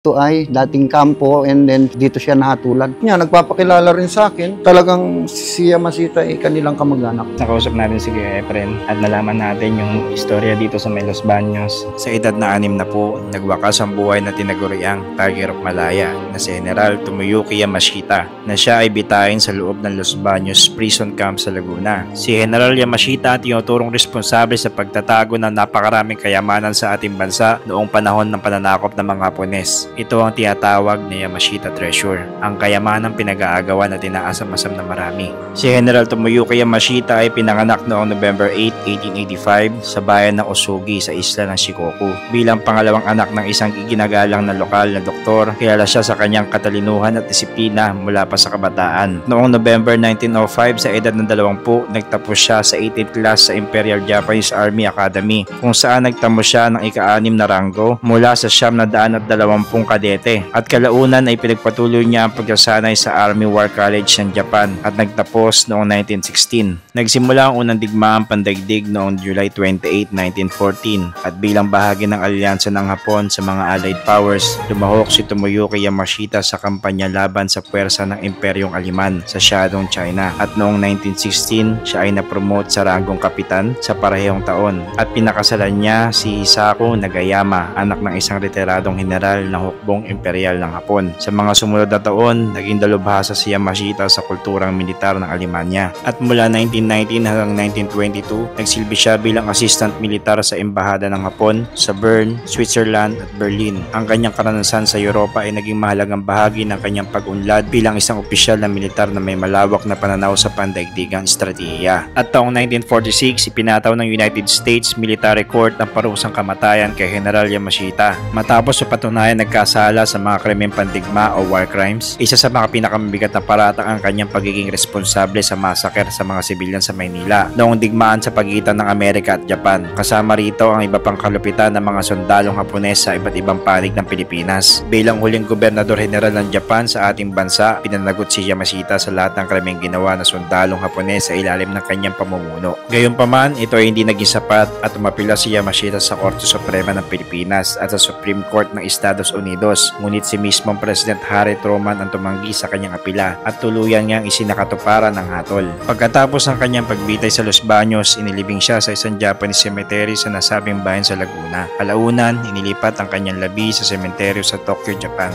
Ito ay dating kampo and then dito siya nahatulan. Niya, nagpapakilala rin sa akin. Talagang si Yamashita ay kanilang kamag-anak. Nakausap natin si Kuya Efren at nalaman natin yung istorya dito sa may Los Baños. Sa edad na 6 na po, nagwakas ang buhay na tinaguriang Tiger of Malaya na si General Tomoyuki Yamashita na siya ay bitayin sa loob ng Los Baños Prison Camp sa Laguna. Si General Yamashita at tinuturong responsable sa pagtatago ng napakaraming kayamanan sa ating bansa noong panahon ng pananakop ng mga Hapones. Ito ang tinatawag na Yamashita Treasure, ang kayamanang pinag-aagawan na tinaasam-asam na marami. Si General Tomoyuki Yamashita ay pinanganak noong November 8, 1885 sa bayan ng Osugi sa isla ng Shikoku. Bilang pangalawang anak ng isang iginagalang na lokal na doktor, kilala siya sa kanyang katalinuhan at disiplina mula pa sa kabataan. Noong November 1905 sa edad ng 20, nagtapos siya sa 18th class sa Imperial Japanese Army Academy kung saan nagtamo siya ng ika-6 na ranggo mula sa 920 kadete at kalaunan ay pinagpatuloy niya ang pagsasanay sa Army War College ng Japan at nagtapos noong 1916. Nagsimula ang unang digmaang pandaigdig noong July 28, 1914 at bilang bahagi ng alyansa ng Hapon sa mga Allied Powers, lumahok si Tomoyuki Yamashita sa kampanya laban sa puwersa ng Imperyong Aleman sa Shandong, China at noong 1916 siya ay napromote sa ranggong kapitan sa parehong taon at pinakasalan niya si Hisako Nagayama, anak ng isang retiradong general ng hukbong imperial ng Hapon. Sa mga sumunod na taon, naging dalubhasa si Yamashita sa kulturang militar ng Alemanya. At mula 1919 hanggang 1922, nagsilbi siya bilang assistant militar sa embahada ng Hapon sa Bern, Switzerland at Berlin. Ang kanyang karanasan sa Europa ay naging mahalagang bahagi ng kanyang pag-unlad bilang isang opisyal na militar na may malawak na pananaw sa pandaigdigang estratehiya. At taong 1946, ipinataw ng United States Military Court ang parusang kamatayan kay General Yamashita matapos sa patunayan nagkasala sa mga krimeng pandigma o war crimes. Isa sa mga pinakamabigat na paratang ang kanyang pagiging responsable sa massacre sa mga sibilyan sa Maynila noong digmaan sa pagitan ng Amerika at Japan. Kasama rito ang iba pang kalupitan ng mga sundalong Hapones sa iba't ibang panig ng Pilipinas. Bilang huling gobernador general ng Japan sa ating bansa, pinanagot si Yamashita sa lahat ng krimeng ginawa na sundalong Hapones sa ilalim ng kanyang pamumuno. Gayunpaman, ito ay hindi naging sapat at umapila si Yamashita sa Korte Suprema ng Pilipinas at sa Supreme Court ng Estados Unidos. Ngunit si mismong President Harry Truman ang tumanggi sa kanyang apila at tuluyan niyang isinakatuparan ng hatol. Pagkatapos ng kanyang pagbitay sa Los Baños, inilibing siya sa isang Japanese cemetery sa nasabing bayan sa Laguna. Kalaunan, inilipat ang kanyang labi sa sementeryo sa Tokyo, Japan.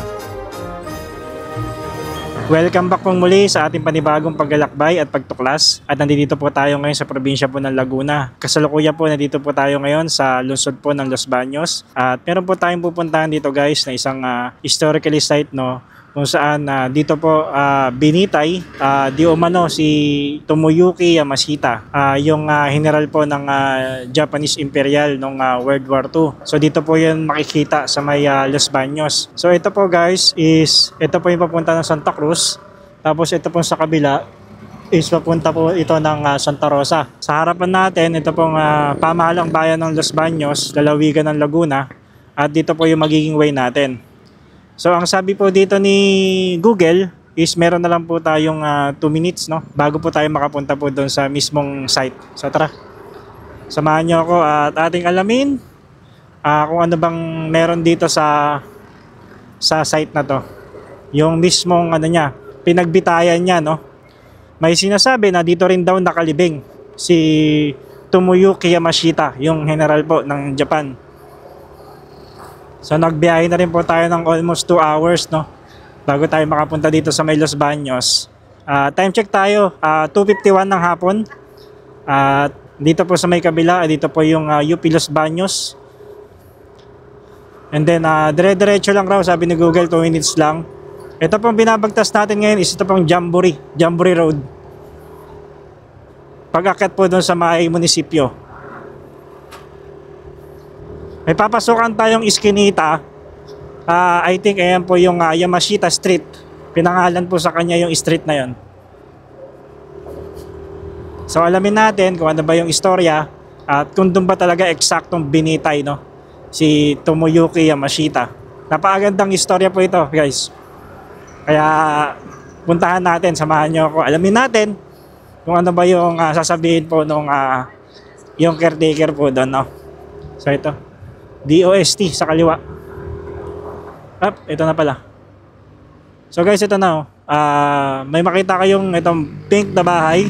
Welcome back pong muli sa ating panibagong paglalakbay at pagtuklas. At nandito po tayo ngayon sa probinsya po ng Laguna. Kasalukuyan po nandito po tayo ngayon sa lungsod po ng Los Baños. At meron po tayong pupuntahan dito guys na isang historically site, no, kung saan dito po binitay di umano si Tomoyuki Yamashita, yung general po ng Japanese Imperial nung World War II. So dito po yun makikita sa may Los Baños. So ito po guys ito po yung papunta ng Santa Cruz. Tapos ito po sa kabila is papunta po ito ng Santa Rosa. Sa harapan natin ito pong pamahalang bayan ng Los Baños, lalawigan ng Laguna. At dito po yung magiging way natin. So ang sabi po dito ni Google is meron na lang po tayong 2 minutes, no, bago po tayo makapunta po doon sa mismong site. So tara, samahan nyo ako at ating alamin kung ano bang meron dito sa site na to. Yung mismong niya, pinagbitayan niya, no. May sinasabi na dito rin daw nakalibing si Tomoyuki Yamashita, yung general po ng Japan. So nagbiyahe na rin po tayo ng almost 2 hours, no, bago tayo makapunta dito sa may Los Baños. Time check tayo, 2:51 ng hapon. Dito po sa may kabila, dito po yung UP Los Baños. And then dire-diretso lang raw, sabi ni Google 2 minutes lang. Ito pong binabagtas natin ngayon is ito pong Jamboree Road. Pag-akyat po doon sa may munisipyo. May papasukan tayong iskinita. I think ayan po yung Yamashita Street. Pinangalan po sa kanya yung street na yon. So alamin natin kung ano ba yung istorya at kung doon ba talaga eksaktong binitay, no, si Tomoyuki Yamashita. Napakagandang istorya po ito guys. Kaya puntahan natin, samahan nyo ako. Alamin natin kung ano ba yung sasabihin po nung yung caretaker po doon, no. So ito, DOST sa kaliwa. Ito na pala. So guys, ito na. May makita kayong itong pink na bahay.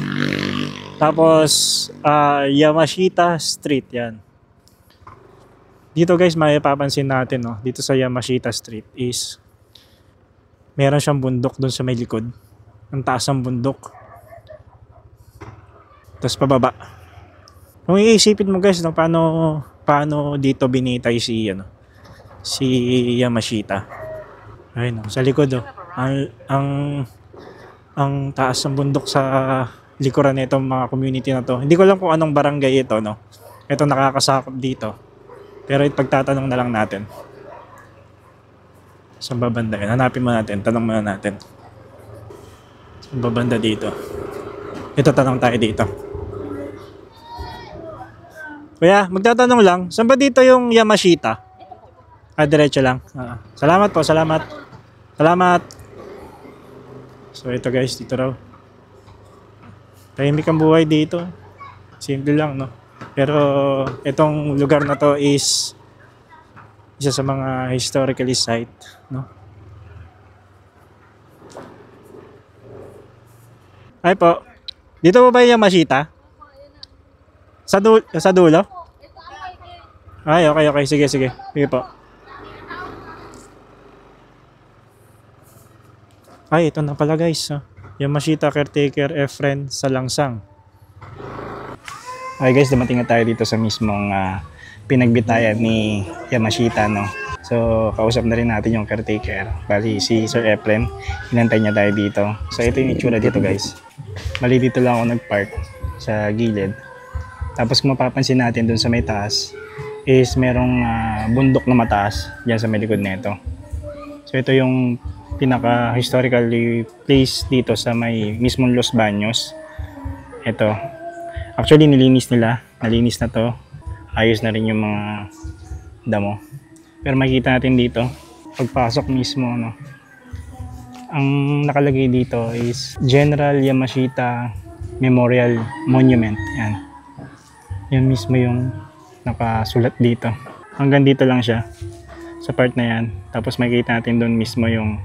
Tapos, Yamashita Street. Yan. Dito guys, may papansin natin, no? Dito sa Yamashita Street is meron siyang bundok doon sa may likod. Ang taas ng bundok. Tapos pababa. Kung iisipin mo guys, no, paano dito binitay si Yamashita. Ayun, no, sa likod, oh. Ang taas ng bundok sa likuran nitong mga community na to. Hindi ko alam kung anong barangay ito, no. Ito nakakasakop dito. Pero ipagtatanong na lang natin. Saan babanda yun? Hanapin mo natin. Tanong muna natin. Saan babanda dito? Ito, tanong tayo dito. Kuya, magtatanong lang. Saan ba dito yung Yamashita? Diretso lang. Salamat po, salamat. Salamat. So ito guys, dito raw. Tahimik ang buhay dito. Simple lang, no? Pero itong lugar na to is isa sa mga historically site, no? Ay po. Dito po ba yung Yamashita? Sa dulo? Ay, okay. Sige. Sige po. Ay, ito na pala guys. Yamashita Caretaker Efren sa Langsang. Okay guys, dumating na tayo dito sa mismong pinagbitayan ni Yamashita, no? So, kausap na rin natin yung caretaker. Bali, si Sir Efren, hinantay niya tayo dito. So, ito yung itsura dito guys. Mali dito lang ako nagpark sa gilid. Tapos kung mapapansin natin dun sa may taas, is merong bundok na mataas dyan sa may likod nito. So, ito yung pinaka-historically place dito sa may mismong Los Baños. Ito. Actually, nilinis nila. Nalinis na to. Ayos na rin yung mga damo. Pero makikita natin dito, pagpasok mismo, no, ang nakalagay dito is General Yamashita Memorial Monument. Yan. Yan mismo yung nakasulat dito. Hanggang dito lang siya. Sa part na yan. Tapos makikita natin doon mismo yung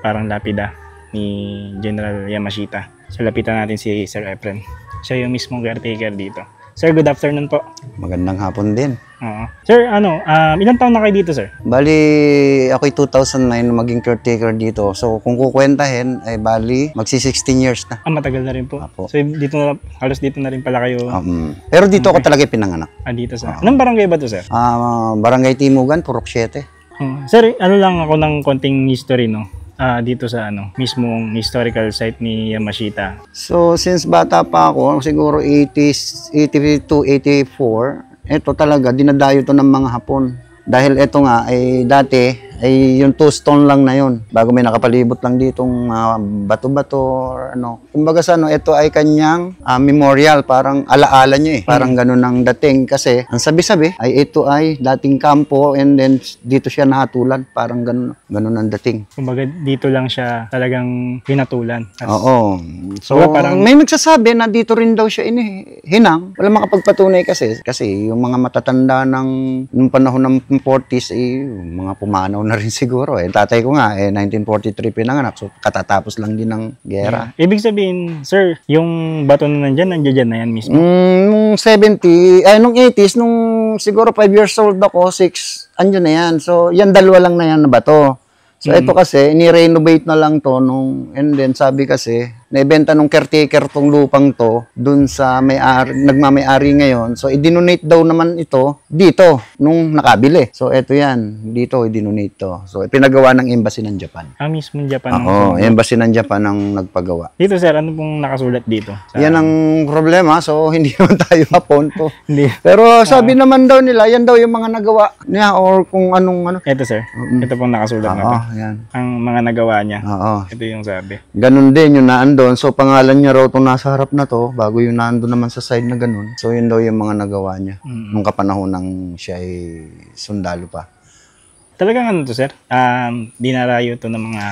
parang lapida ni General Yamashita. So, lapitan natin si Sir Efren. Siya yung mismong caretaker dito. Sir, good afternoon po. Magandang hapon din. Sir, ilang taon na kayo dito, sir? Bali, ako'y 2009 maging caretaker dito. So, kung kukwentahin, ay bali, magsi-16 years na. Matagal na rin po. Apo. So, halos dito na rin pala kayo. Pero dito ako talaga pinanganak. Dito sa... Anong barangay ba to, sir? Barangay Timugan, Purok 7. Sir, lang ako ng konting history, no? Dito sa mismong historical site ni Yamashita. So, since bata pa ako, siguro 80s, 82, 84, ito talaga, dinadayo to ng mga Hapon. Dahil ito nga, ay dati, ay yung 2 stone lang na yun. Bago may nakapalibot lang ditong bato-bato or ano. Kumbaga sa ito ay kanyang memorial. Parang alaala niya eh. Parang ganun ang dating. Kasi ang sabi-sabi ay ito ay dating kampo and then dito siya nahatulan. Parang ganun ang dating. Kumbaga dito lang siya talagang hinatulan. Oo. So parang may nagsasabi na dito rin daw siya hinang. Wala makapagpatunay kasi. Kasi yung mga matatanda nung panahon ng 40s mga pumanaw na rin siguro. Tatay ko nga 1943 pinanganak. So katatapos lang din ng gera. Ibig sabihin, sir, yung bato na nandiyan na yan mismo? Nung 80s, nung siguro 5 years old ako, 6, andyan na yan. So yan dalawa lang na yan na bato. So ito kasi, ni-renovate na lang to and then sabi kasi, naibenta nung caretaker tong lupang to dun sa nagmamay-ari ngayon. So, i-dinonate daw naman ito dito nung nakabili. So, eto yan. Dito, i-dinonate to. So, pinagawa ng embassy ng Japan. Mismo Japan? Oo, embassy ng Japan ang nagpagawa. Dito, sir, ano pong nakasulat dito? Yan ang problema. So, hindi naman tayo Hapon to. Hindi. Pero sabi naman daw nila, yan daw yung mga nagawa niya or kung anong Ito, sir. Ito pong nakasulat na to. Yan. Ang mga nagawa niya. Oo. Ito yung sabi. Ganun din yung naandun. So, pangalan niya raw itong nasa harap na to, bago yung naandun naman sa side na ganun. So, yun daw yung mga nagawa niya. Nung kapanahon ng siya ay sundalo pa. Talagang ano to, sir? Dinarayo to ng mga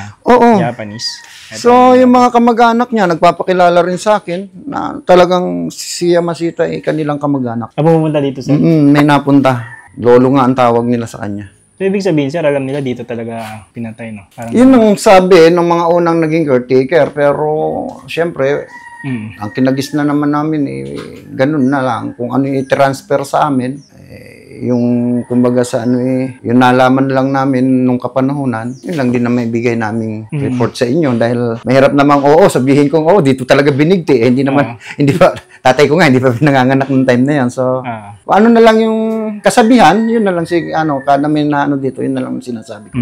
Japanese. So, yung mga kamag-anak niya, nagpapakilala rin sa akin na talagang si Yamashita ay kanilang kamag-anak. Pumunta dito, sir? May napunta. Lolo nga ang tawag nila sa kanya. So, ibig sabihin, sir, alam nila dito talaga pinatay, no? Parang, Yun ang sabi ng mga unang naging caretaker. Pero, syempre, ang kinagis na naman namin, ganun na lang. Kung ano i-transfer sa amin, yung kumbaga sa yung nalaman lang namin nung kapanahunan, yun lang din na may bigay naming report sa inyo dahil mahirap namang sabihin kong dito talaga binigti hindi naman hindi pa tatay ko nga hindi pa pinanganganak ng time na yan. So ano na lang yung kasabihan, yun na lang kada may na dito, yun na lang sinasabi ko.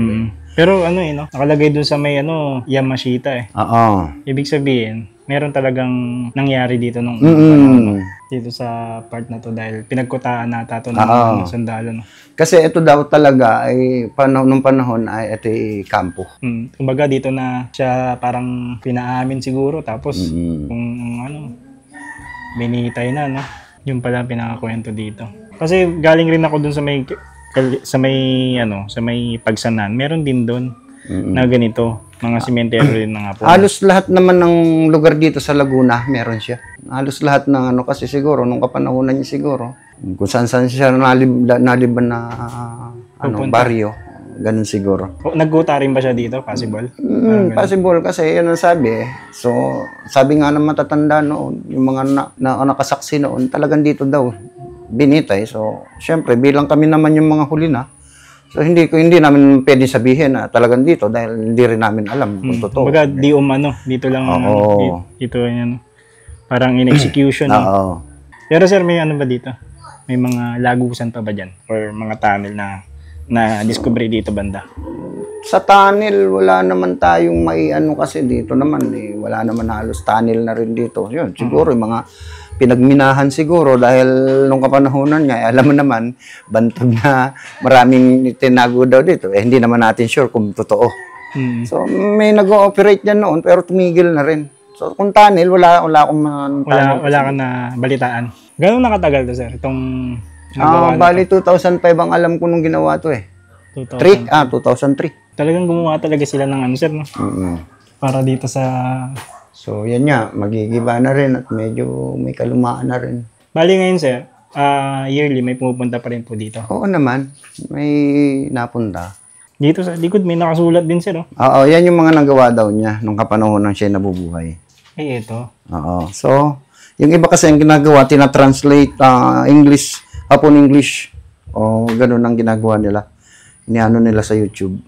Pero no, nakalagay dun sa may Yamashita Oo. Ibig sabihin, meron talagang nangyari dito nung panahon, dito sa part na to dahil pinagkutaan na tato ng sundalo. No? Kasi ito daw talaga ay nung panahon ay ito kampo. Kumbaga dito na siya parang pinaamin siguro tapos kung binitay na, no? Yung pala pinakakwento dito. Kasi galing rin ako dun sa may pagsanan. Meron din doon na ganito. Mga sementeryo rin na nga po. Halos lahat naman ng lugar dito sa Laguna, meron siya. Halos lahat ng kasi siguro, nung kapanahunan niya siguro, kung saan siya naliban na baryo, ganun siguro. Nagguta rin ba siya dito? Possible? Possible kasi yun ang sabi. So, sabi nga ng matatanda noon, yung mga nakasaksi noon, talagang dito daw binitay. So, syempre, bilang kami naman yung mga huli na, so hindi namin pwede sabihin na talagang dito dahil hindi rin namin alam kung totoo. Baga dito lang dito yan. Parang in execution. Pero sir, may ba dito? May mga lagusan pa ba diyan or mga tunnel na discovery dito banda? Sa tunnel wala naman tayong may kasi dito naman wala naman halos tunnel na rin dito. Yun, siguro yung mga pinagminahan siguro dahil nung kapanahunan nga, alam mo naman, bantog na maraming tinago daw dito. Hindi naman natin sure kung totoo. So, may nag-ooperate yan noon pero tumigil na rin. So, kung tunnel, wala akong wala ka na balitaan. Gano'n nakatagal to, sir? Itong bali 2005 ang alam ko nung ginawa to 2003. Talagang gumawa talaga sila ng sir, no? Para dito sa... So, yan nga, magigiba na rin at medyo may kalumaan na rin. Bali ngayon, sir, yearly may pumupunta pa rin po dito? Oo naman, may napunta. Dito sa likod may nakasulat din, sir, Oo, yan yung mga nagawa daw niya nung kapanahon nang siya nabubuhay. Ay, ito. Oo. So, yung iba kasi ang ginagawa, tinatranslate English, Hapon English. O, ganun ang ginagawa nila. Iniano nila sa YouTube.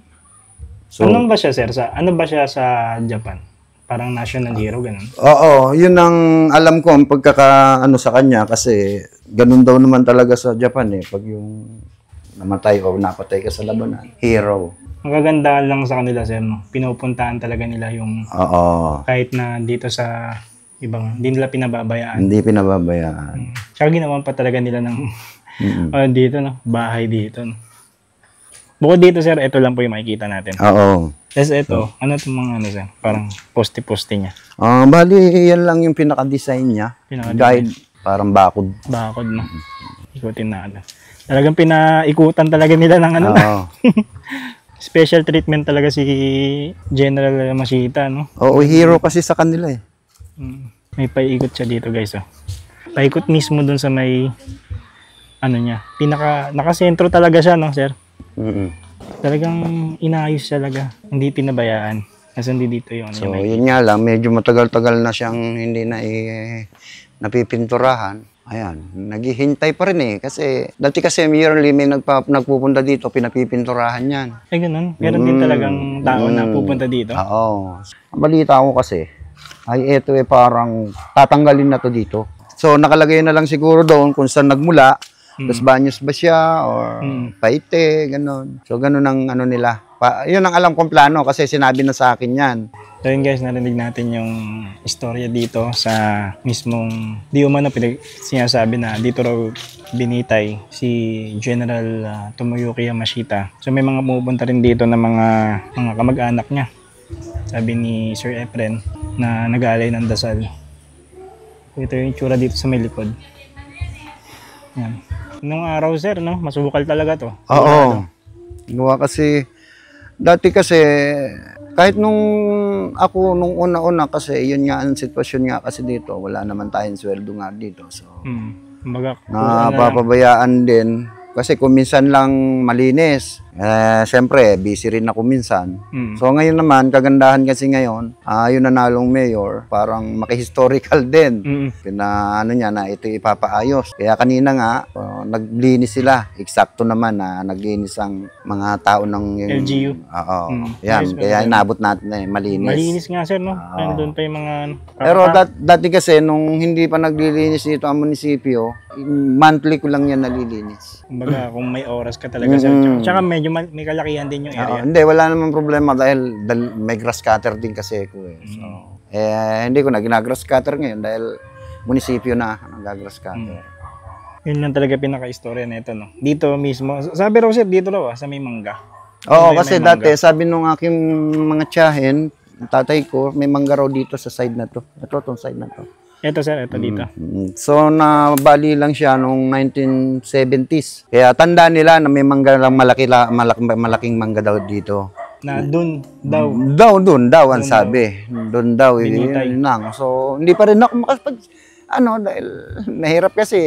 So, ano ba siya, sir? Ano ba siya sa Japan? Parang national hero, ganun? Oo, yun ang alam ko ang pagkakaano sa kanya kasi ganun daw naman talaga sa Japan pag yung namatay o napatay ka sa labanan, hero. Ang kagandahan lang sa kanila, sir, no? Pinupuntahan talaga nila yung kahit na dito sa ibang, hindi nila pinababayaan. Hindi pinababayaan. Tsaka ginawan pa talaga nila ng dito, no? Bahay dito, no? Bukod dito, sir, ito lang po yung makikita natin. Oo. Tapos ito, ano itong mga sir? Parang poste-poste niya. Bali, yan lang yung pinaka-design niya. Guide, parang bakod. Bakod, no? Ikutin na Talagang pinaikutan talaga nila ng Special treatment talaga si General Yamashita, no? Oo, hero kasi sa kanila May paikot siya dito, guys, Paikot mismo dun sa may niya. Nakasentro talaga siya, no, sir? Talagang inayos talaga, hindi pinabayaan. Kasi hindi dito yung So, yun nga lang, medyo matagal-tagal na siyang hindi na napipinturahan. Ayan, naghihintay pa rin kasi dati kasi yearly may nagpupunta dito, pinapipinturahan yan. Ay, ganun. Meron din talagang tao na pupunta dito. Oo. Ang balita ko kasi, ay ito parang tatanggalin na to dito. So, nakalagay na lang siguro doon kung saan nagmula. Los Baños ba siya or Paite, ganun. So, ganun ang nila. Yun ang alam kong plano kasi sinabi na sa akin yan. So yun guys, narinig natin yung istorya dito sa mismong di umano sinasabi na dito raw binitay si General Tomoyuki Yamashita. So may mga pumupunta rin dito na mga kamag-anak niya. Sabi ni Sir Efren na nag-aalay ng dasal. Ito yung itsura dito sa may likod. Yan. Nung araw, sir, no? Masubukal talaga to. Oo. Gawa kasi, dati kasi, kahit nung una-una kasi, yun nga ang sitwasyon nga kasi dito, wala naman tayong sweldo nga dito. So, Kumbaga, napapabayaan din. Kasi kung minsan lang malinis, Siyempre, busy rin ako minsan. Mm. So ngayon naman, kagandahan kasi ngayon, yung nanalong mayor, parang maki-historical din. Ano niya na ito ipapaayos. Kaya kanina nga, naglinis sila. Eksakto naman na naglinis ang mga tao ng LGU. Oo. Ayos, Yan, kaya inabot natin malinis. Malinis nga sir, no? Nandun pa yung mga... Pero dati kasi, nung hindi pa naglilinis dito ang munisipyo, monthly ko lang yan nalilinis. Kumbaga, kung may oras ka talaga sir. Tsaka medyo may kalakihan din yung area. Hindi, wala namang problema dahil may grass cutter din kasi ko eh. So, hindi ko na ginagrass cutter ngayon dahil munisipyo na nag-grass cutter. Yun lang talaga pinaka-istorya na ito, no? Dito mismo, sabi raw sir, dito raw sa may mangga. Oo, kasi dati sabi nung aking mga tiyahin, tatay ko, may mangga raw dito sa side na to. Ito, tong side na to. Ito sir, ito dito. So, nabali lang siya noong 1970s. Kaya tanda nila na may mangga lang malaking mangga daw dito. Na dun daw. Doon daw ang sabi. Doon daw. Binitay. Yun lang. So, hindi pa rin ako makapag... dahil mahirap kasi.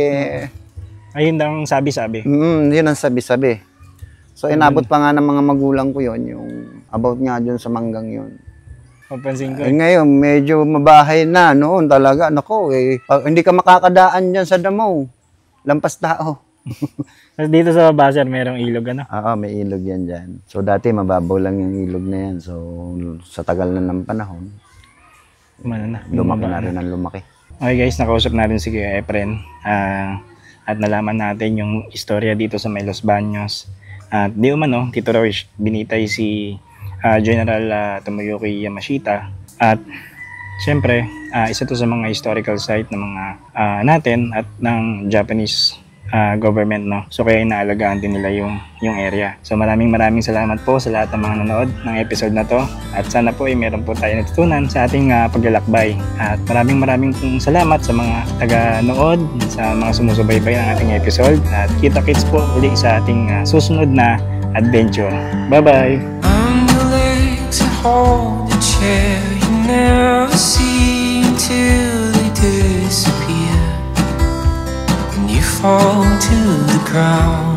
Ayun ang sabi-sabi. Yun ang sabi-sabi. So, inabot pa nga ng mga magulang ko yun, yung about nga dun sa manggang yun. Papansin ko. Ngayon, medyo mabahay na noon talaga. Nako, hindi ka makakadaan dyan sa Damaw. Lampas tao. Dito sa baba, sir, merong ilog, ano? Oo, may ilog yan dyan. So, dati mababaw lang yung ilog na yan. So, sa tagal na ng panahon, lumaki na rin ang lumaki. Okay guys, nakausap natin si Kuya Efren. At nalaman natin yung istorya dito sa Los Baños. At di umano, Tito Roy, binitay si General Tomoyuki Yamashita. At siyempre, isa to sa mga historical site ng mga natin at ng Japanese government, no? So kaya inaalagaan din nila yung area. So maraming salamat po sa lahat ng mga nanood ng episode na to. At sana po ay meron po tayo natutunan sa ating paglalakbay. At maraming pong salamat sa mga taga-nood, sa mga sumusubaybay ng ating episode. At kita-kits po uli sa ating susunod na adventure. Bye-bye! Hold the chair, you never see till they disappear, and you fall to the ground.